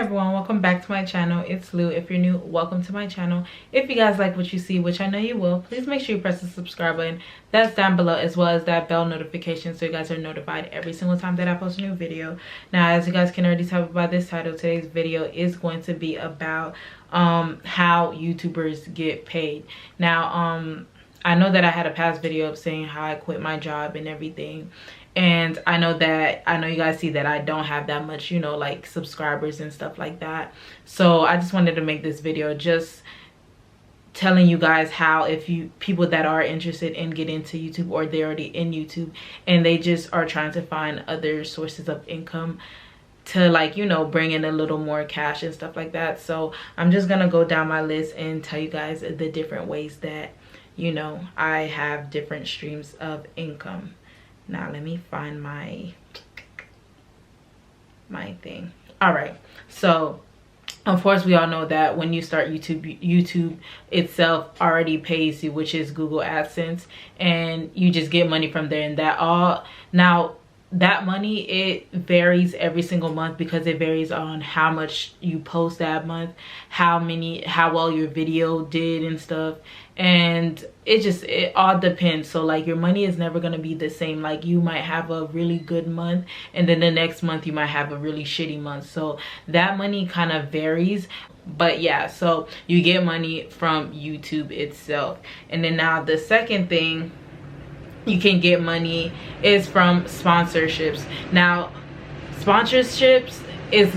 everyone, welcome back to my channel. It's Lou. If you're new, welcome to my channel. If you guys like what you see, which I know you will, please make sure you press the subscribe button that's down below, as well as that bell notification so you guys are notified every single time that I post a new video. Now, as you guys can already tell by this title, today's video is going to be about how YouTubers get paid. Now, I know that I had a past video of saying how I quit my job and everything, and I know you guys see that I don't have that much, you know, like subscribers and stuff like that. So I just wanted to make this video just telling you guys how, if you people that are interested in getting into YouTube, or they're already in YouTube and they just are trying to find other sources of income to, like, you know, bring in a little more cash and stuff like that. So I'm just gonna go down my list and tell you guys the different ways that, you know, I have different streams of income. Now let me find my thing. All right, so of course we all know that when you start YouTube itself already pays you, which is Google Adsense, and you just get money from there. And that money, it varies every single month because it varies on how much you post that month, how well your video did and stuff, and it all depends. So like, your money is never going to be the same. Like, you might have a really good month and then the next month you might have a really shitty month, so that money kind of varies. But yeah, so you get money from YouTube itself. And then now the second thing you can get money is from sponsorships. Now sponsorships is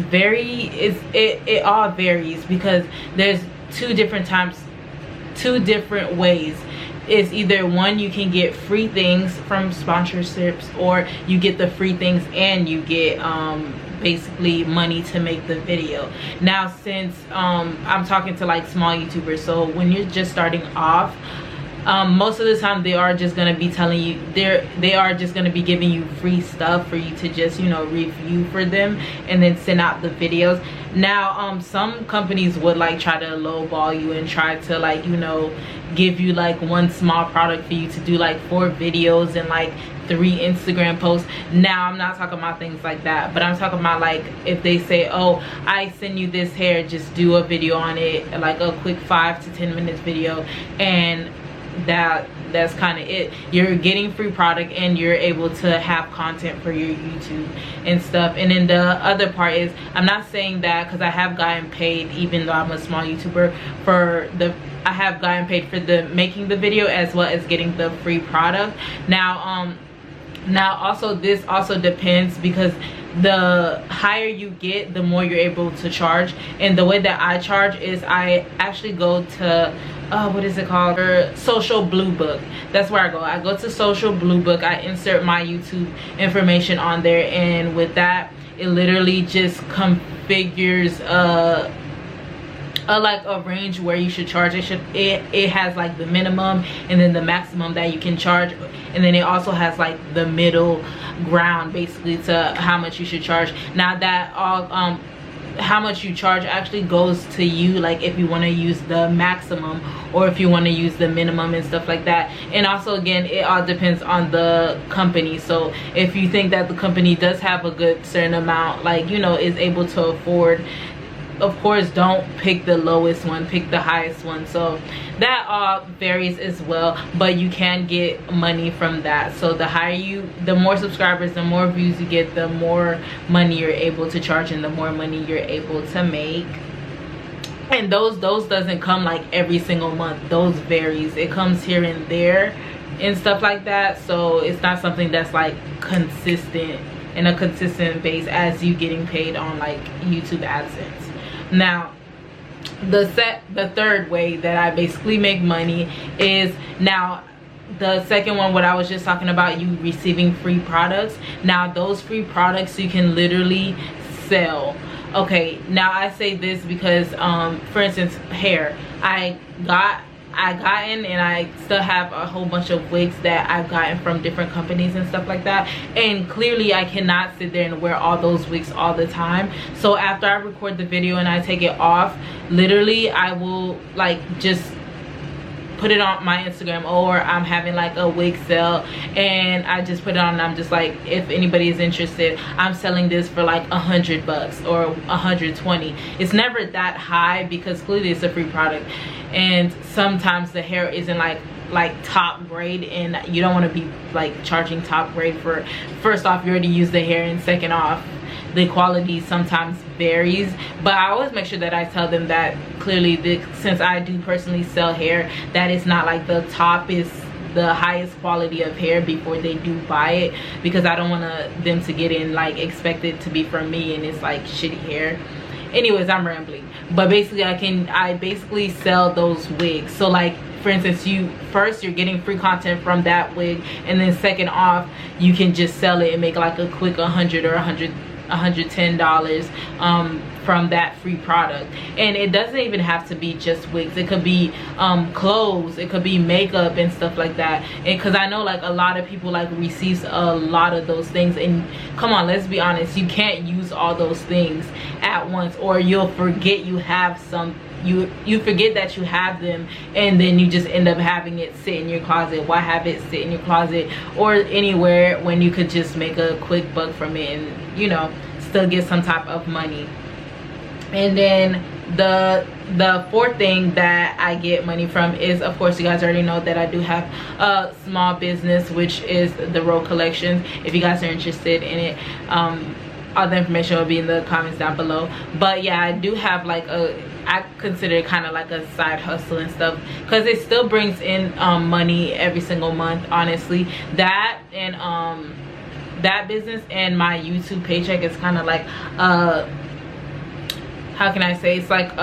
it all varies because there's two different ways. It's either one, you can get free things from sponsorships, or you get the free things and you get basically money to make the video. Now, since I'm talking to like small YouTubers, so when you're just starting off, most of the time they are just going to be telling you, they are just going to be giving you free stuff for you to just, you know, review for them and then send out the videos. Now some companies would like try to lowball you and try to, like, you know, give you like one small product for you to do like 4 videos and like 3 Instagram posts. Now I'm not talking about things like that, but I'm talking about like, if they say, oh, I send you this hair, just do a video on it, like a quick 5 to 10 minutes video, and that's kind of it. You're getting free product and you're able to have content for your YouTube and stuff. And then the other part is, I'm not saying that, because I have gotten paid, even though I'm a small YouTuber, I have gotten paid for the making the video as well as getting the free product. Now also, this also depends, because the higher you get, the more you're able to charge. And the way that I charge is, I actually go to what is it called, Social Blue Book. That's where I go to Social Blue Book. I insert my YouTube information on there, and with that, it literally just configures like a range where you should charge. It has like the minimum and then the maximum that you can charge, and then it also has like the middle ground basically to how much you should charge. Now that all how much you charge actually goes to you, like if you want to use the maximum or if you want to use the minimum and stuff like that. And also, again, it all depends on the company. So if you think that the company does have a good certain amount, like, you know, is able to afford, of course, don't pick the lowest one, pick the highest one. So that all varies as well, but you can get money from that. So the more subscribers, the more views you get, the more money you're able to charge and the more money you're able to make. And those doesn't come like every single month. Those varies. It comes here and there and stuff like that. So it's not something that's like consistent in a consistent base as you getting paid on like YouTube AdSense. Now the third way that I basically make money is, now the second one, what I was just talking about, you receiving free products. Now those free products you can literally sell. Okay, now I say this because for instance, hair, I gotten and I still have a whole bunch of wigs that I've gotten from different companies and stuff like that, and clearly I cannot sit there and wear all those wigs all the time. So after I record the video and I take it off, literally I will like just put it on my Instagram, or I'm having like a wig sale and I just put it on and I'm just like, if anybody is interested, I'm selling this for like $100 or 120. It's never that high because clearly it's a free product, and sometimes the hair isn't like top grade, and you don't want to be like charging top grade for, first off, you already use the hair, and second off, the quality sometimes varies. But I always make sure that I tell them that clearly, since I do personally sell hair, that it's not like the top is the highest quality of hair before they do buy it, because I don't want them to get in like expect it to be from me and it's like shitty hair. Anyways, I'm rambling. But basically I basically sell those wigs. So like, for instance, you're getting free content from that wig, and then second off, you can just sell it and make like a quick $100 or $110 from that free product. And it doesn't even have to be just wigs. It could be clothes, it could be makeup and stuff like that. And because I know like a lot of people like receives a lot of those things, and come on, let's be honest, you can't use all those things at once, or you'll forget you have some. You forget that you have them, and then you just end up having it sit in your closet. Why have it sit in your closet or anywhere when you could just make a quick buck from it and, you know, still get some type of money? And then the fourth thing that I get money from is, of course, you guys already know that I do have a small business, which is the Road Collections. If you guys are interested in it, all the information will be in the comments down below. But yeah, I do have like I consider it kind of like a side hustle and stuff, because it still brings in money every single month, honestly. That and that business and my YouTube paycheck is kind of like how can I say, it's like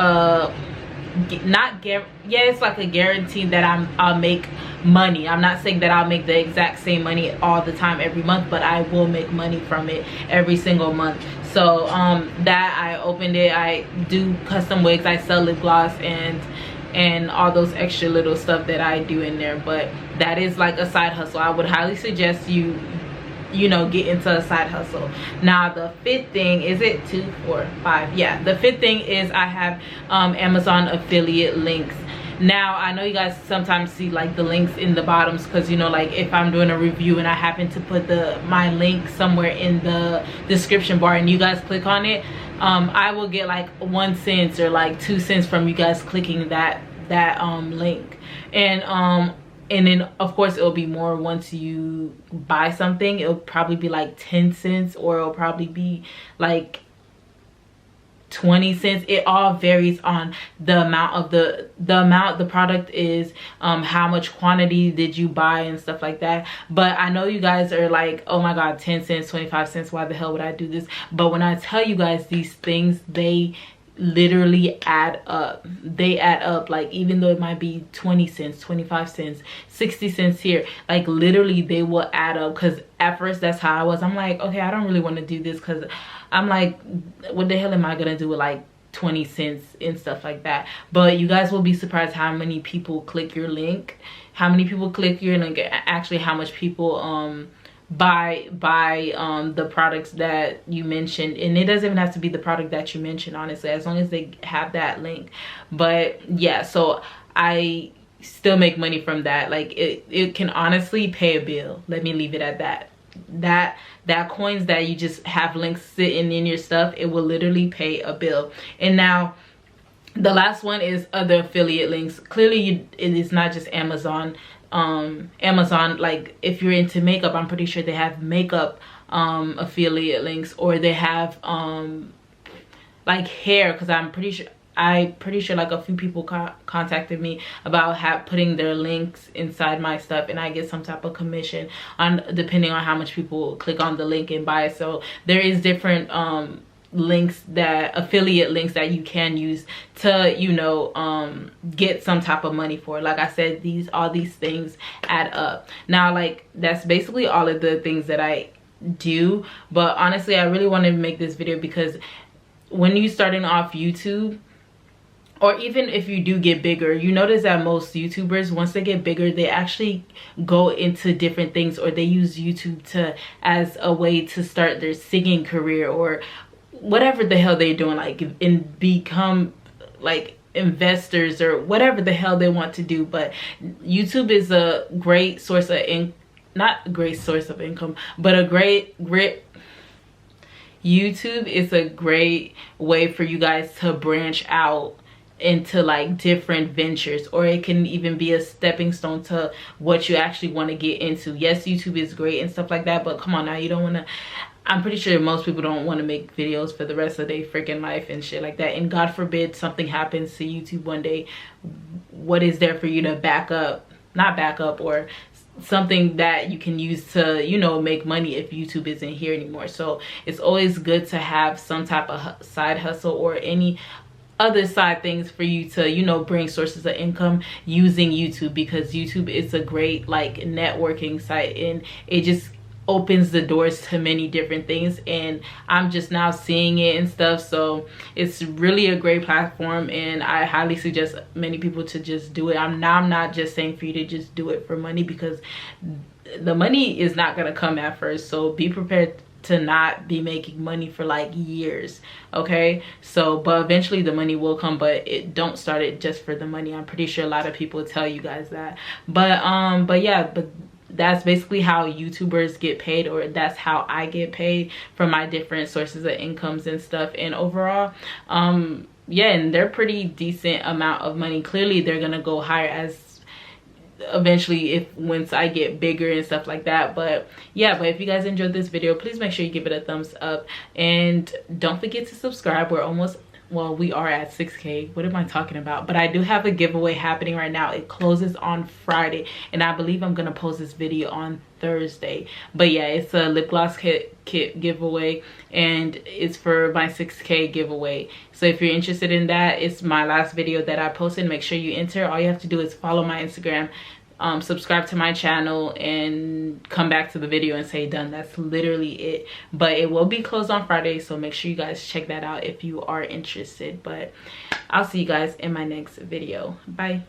it's like a guarantee that I'll make money. I'm not saying that I'll make the exact same money all the time every month, but I will make money from it every single month. So that I opened it, I do custom wigs, I sell lip gloss and all those extra little stuff that I do in there. But that is like a side hustle. I would highly suggest you know, get into a side hustle. Now the fifth thing, is it 2, 4, 5? Yeah, the fifth thing is I have Amazon affiliate links. Now I know you guys sometimes see like the links in the bottoms, because you know, like if I'm doing a review and I happen to put my link somewhere in the description bar and you guys click on it, I will get like 1 cent or like 2 cents from you guys clicking that link. And then of course it'll be more once you buy something. It'll probably be like 10 cents, or it'll probably be like 20 cents. It all varies on the amount of the amount the product is, how much quantity did you buy and stuff like that. But I know you guys are like, oh my god, 10 cents, 25 cents, why the hell would I do this? But when I tell you guys these things, they literally add up. They add up. Like, even though it might be 20 cents, 25 cents, 60 cents here, like literally they will add up. Because at first that's how I was. I'm like, okay, I don't really want to do this, because I'm like, what the hell am I gonna do with like 20 cents and stuff like that? But you guys will be surprised how many people click your link, actually how much people buy the products that you mentioned. And it doesn't even have to be the product that you mentioned, honestly, as long as they have that link. But yeah, so I still make money from that. Like it can honestly pay a bill. Let me leave it at that. That coins that you just have links sitting in your stuff, it will literally pay a bill. And now the last one is other affiliate links. Clearly it is not just Amazon. Amazon, like if you're into makeup, I'm pretty sure they have makeup affiliate links, or they have like hair, because I'm pretty sure like a few people contacted me about putting their links inside my stuff, and I get some type of commission on depending on how much people click on the link and buy it. So there is different affiliate links that you can use to, you know, get some type of money for. Like I said, all these things add up. Now, like, that's basically all of the things that I do. But honestly, I really wanted to make this video because when you're starting off YouTube, or even if you do get bigger, you notice that most YouTubers, once they get bigger, they actually go into different things, or they use YouTube as a way to start their singing career, or whatever the hell they're doing, like, and become like investors or whatever the hell they want to do. But YouTube is a great source of not a great source of income, but a great YouTube is a great way for you guys to branch out into like different ventures, or it can even be a stepping stone to what you actually want to get into. Yes, YouTube is great and stuff like that, but come on now, you don't want to, I'm pretty sure most people don't want to make videos for the rest of their freaking life and shit like that. And God forbid something happens to YouTube one day, what is there for you to not back up, or something that you can use to, you know, make money if YouTube isn't here anymore. So it's always good to have some type of side hustle or any other side things for you to, you know, bring sources of income using YouTube, because YouTube is a great like networking site, and it just opens the doors to many different things, and I'm just now seeing it and stuff. So it's really a great platform, and I highly suggest many people to just do it. I'm not just saying for you to just do it for money, because the money is not going to come at first. So be prepared to not be making money for like years, okay? So but eventually the money will come, but don't start it just for the money. I'm pretty sure a lot of people tell you guys that. But yeah, but that's basically how YouTubers get paid, or that's how I get paid from my different sources of incomes and stuff. And overall, yeah, and they're pretty decent amount of money. Clearly they're gonna go higher as eventually once I get bigger and stuff like that. But yeah, but if you guys enjoyed this video, please make sure you give it a thumbs up, and don't forget to subscribe. We're almost, well, we are at 6K. What am I talking about? But I do have a giveaway happening right now. It closes on Friday, and I believe I'm gonna post this video on Thursday. But yeah, it's a lip gloss kit giveaway, and it's for my 6K giveaway. So if you're interested in that, it's my last video that I posted. Make sure you enter. All you have to do is follow my Instagram, subscribe to my channel, and come back to the video and say done. That's literally it. But it will be closed on Friday, so make sure you guys check that out if you are interested. But I'll see you guys in my next video. Bye.